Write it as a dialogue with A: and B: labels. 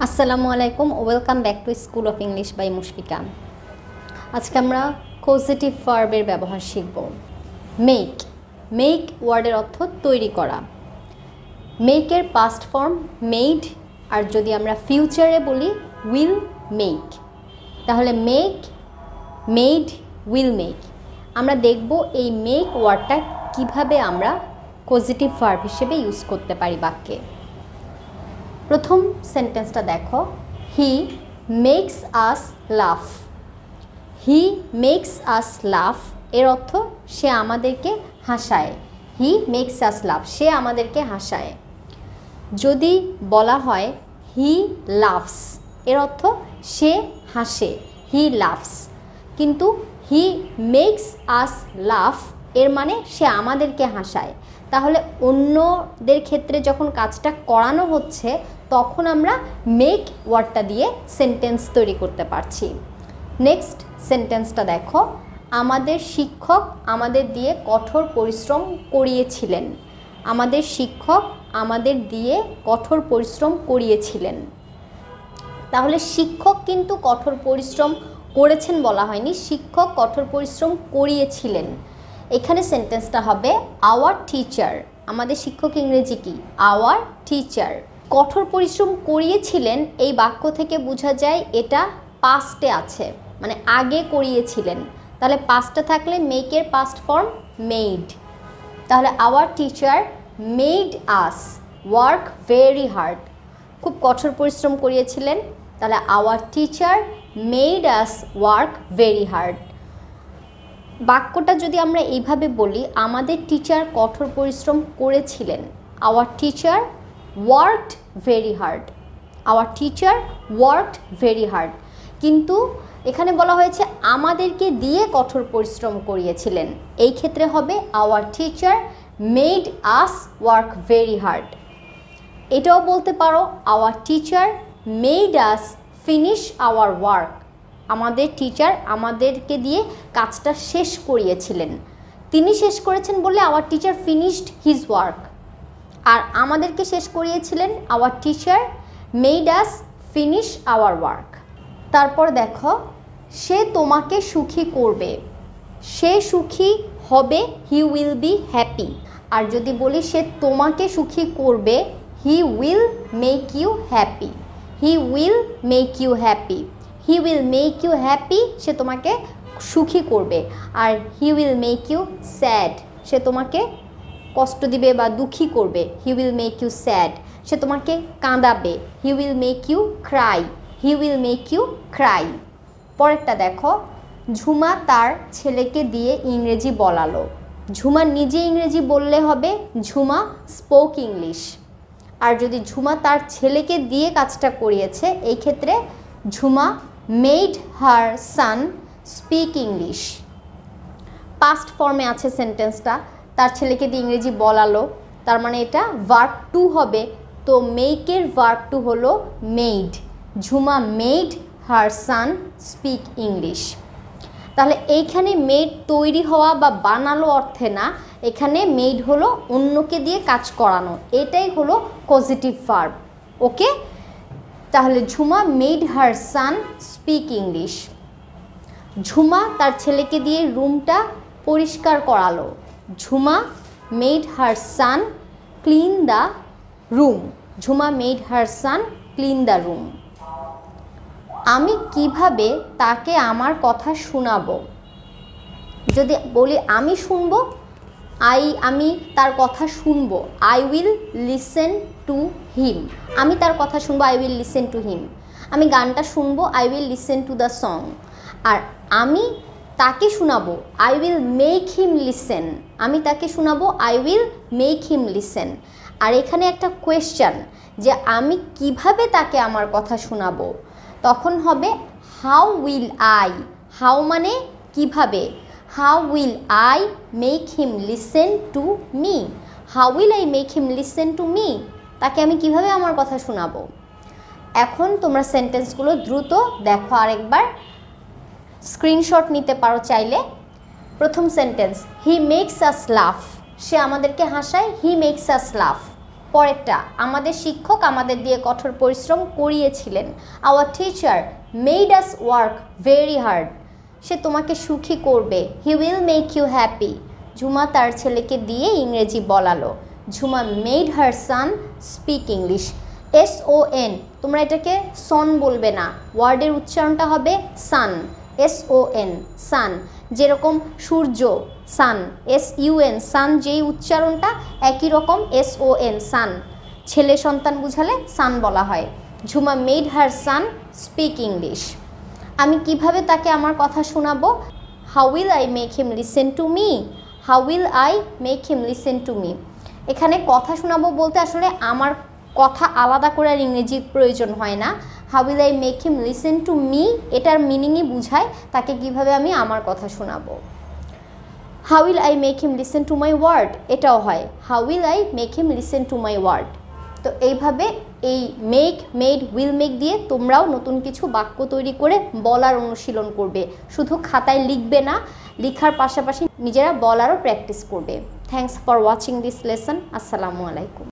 A: আসসালামু আলাইকুম, welcome back to school of English by Mushfika. আজকে আমরা কজেটিভ ভার্বের ব্যবহার শিখব। মেক, মেক ওয়ার্ডের অর্থ তৈরি করা। মেকের পাস্ট ফর্ম মেড, আর যদি আমরা ফিউচারে বলি উইল মেক, তাহলে মেক, মেড, উইল মেক। আমরা দেখব এই মেক ওয়ার্ডটা কিভাবে আমরা পজিটিভ ভার্ব হিসেবে ইউজ করতে পারি বাক্যে। প্রথম সেন্টেন্সটা দেখো, হি মেক্স আস লাফ। হি মেক্স আস লাফ এর অর্থ সে আমাদেরকে হাসায়। হি মেক্স আস লাফ, সে আমাদেরকে হাসায়। যদি বলা হয় হি লাফস এর অর্থ সে হাসে, হি লাফস। কিন্তু হি মেক্স আস লাফ এর মানে সে আমাদেরকে হাসায়। তাহলে অন্যদের ক্ষেত্রে যখন কাজটা করানো হচ্ছে তখন আমরা মেক ওয়ার্ডটা দিয়ে সেন্টেন্স তৈরি করতে পারছি। নেক্সট সেন্টেন্সটা দেখো, আমাদের শিক্ষক আমাদের দিয়ে কঠোর পরিশ্রম করিয়েছিলেন। আমাদের শিক্ষক আমাদের দিয়ে কঠোর পরিশ্রম করিয়েছিলেন। তাহলে শিক্ষক কিন্তু কঠোর পরিশ্রম করেছেন বলা হয়নি, শিক্ষক কঠোর পরিশ্রম করিয়েছিলেন। এখানে সেন্টেন্সটা হবে আওয়ার টিচার। আমাদের শিক্ষক ইংরেজি কি? Our teacher. কঠোর পরিশ্রম করিয়েছিলেন এই বাক্য থেকে বোঝা যায় এটা পাস্টে আছে, মানে আগে করিয়েছিলেন। তাহলে পাস্টে থাকলে মেকের পাস্ট ফর্ম মেড। তাহলে hour teacher made us work very hard. খুব কঠোর পরিশ্রম করিয়েছিলেন, তাহলে hour teacher made us work very hard. বাক্যটা যদি আমরা এইভাবে বলি, আমাদের টিচার কঠোর পরিশ্রম করেছিলেন। Our teacher worked very hard. Our teacher worked very hard. কিন্তু এখানে বলা হয়েছে আমাদেরকে দিয়ে কঠোর পরিশ্রম করিয়েছিলেন, এই ক্ষেত্রে হবে our teacher made us work very hard. এটাও বলতে পারো our teacher made us finish our work. আমাদের টিচার আমাদেরকে দিয়ে কাজটা শেষ করিয়েছিলেন। তিনি শেষ করেছেন বলে our teacher finished his work. আর আমাদেরকে শেষ করিয়েছিলেন, our teacher made us finish our work. তারপর দেখো, সে তোমাকে সুখী করবে। সে সুখী হবে, হি উইল বি হ্যাপি। আর যদি বলি সে তোমাকে সুখী করবে, he will make you happy. He will make you happy. He will make you happy, সে তোমাকে সুখী করবে। আর he will make you sad, সে তোমাকে কষ্ট দিবে বা দুঃখী করবে। He will make you sad, সে তোমাকে কাঁদাবে। He will make you cry. He will make you cry. পরেরটা দেখো, ঝুমা তার ছেলেকে দিয়ে ইংরেজি বলালো। ঝুমা নিজে ইংরেজি বললে হবে ঝুমা স্পোক ইংলিশ। আর যদি ঝুমা তার ছেলেকে দিয়ে কাজটা করিয়েছে, এই ক্ষেত্রে Jhuma made her son speak English. Past ফর্মে আছে সেন্টেন্সটা, তার ছেলেকে দিয়ে ইংরেজি বলালো, তার মানে এটা ভার্ব টু হবে। তো মেকের ভার্ব টু হলো made. Jhuma made her son speak English. তাহলে এইখানে মেড তৈরি হওয়া বা বানালো অর্থে না, এখানে মেড হলো অন্যকে দিয়ে কাজ করানো, এটাই হলো পজিটিভ ভার্ব। ওকে, তাহলে Jhuma made her son speak English. Jhuma তার ছেলেকে দিয়ে রুমটা পরিষ্কার করালো। Jhuma made her son clean the room. Jhuma made her son clean the room. আমি কিভাবে তাকে আমার কথা শোনাবো? যদি বলি আমি শুনবো, আমি তার কথা শুনবো, I will listen to him. আমি তার কথা শুনবো, I will listen to him. আমি গানটা শুনবো, I will listen to the song. আর আমি তাকে শোনাবো, I will make him listen. আমি তাকে শোনাবো, I will make him listen. আর এখানে একটা কোয়েশ্চেন, যে আমি কিভাবে তাকে আমার কথা শোনাবো, তখন হবে হাউ উইল আই। হাউ মানে কিভাবে, how will I make him listen to me. How will I make him listen to me, তাকে আমি কিভাবে আমার কথা শোনাবো। এখন তোমরা সেন্টেন্সগুলো দ্রুত দেখো আরেকবার, স্ক্রিনশট নিতে পারো চাইলে। প্রথম সেন্টেন্স, হি মেক্স আস লাফ। সে আমাদেরকে হাসায়, হি মেক্স আস লাফ। পরেরটা, আমাদের শিক্ষক আমাদের দিয়ে কঠোর পরিশ্রম করিয়েছিলেন। Our teacher made us work very hard. সে তোমাকে সুখী করবে। He will make you happy. Jhuma তার ছেলেকে দিয়ে ইংরেজি বলালো। Jhuma made her son speak English. SON, তোমরা এটাকে সন বলবে না, ওয়ার্ডের উচ্চারণটা হবে সান। SON, সান। যেরকম সূর্য, সান। SUN, সান, যেই উচ্চারণটা একই রকম SON, সান। ছেলে সন্তান বুঝালে সান বলা হয়। Jhuma made her son speak English. আমি কিভাবে তাকে আমার কথা শোনাবো? How will I make him listen to me. How will I make him listen to me. এখানে কথা শোনাবো বলতে আসলে আমার কথা আলাদা করে আর ইংরেজির প্রয়োজন হয় না। How will I make him listen to me, এটার মিনিংই বুঝায় তাকে কিভাবে আমি আমার কথা শোনাবো। How will I make him listen to my word, এটাও হয় how will I make him listen to my word. তো এইভাবে এই মেক, মেড, উইল মেক দিয়ে তোমরাও নতুন কিছু বাক্য তৈরি করে বলার অনুশীলন করবে। শুধু খাতায় লিখবে না, লেখার পাশাপাশি নিজেরা বলারও প্র্যাকটিস করবে। Thanks for watching this lesson. আসসালামু আলাইকুম।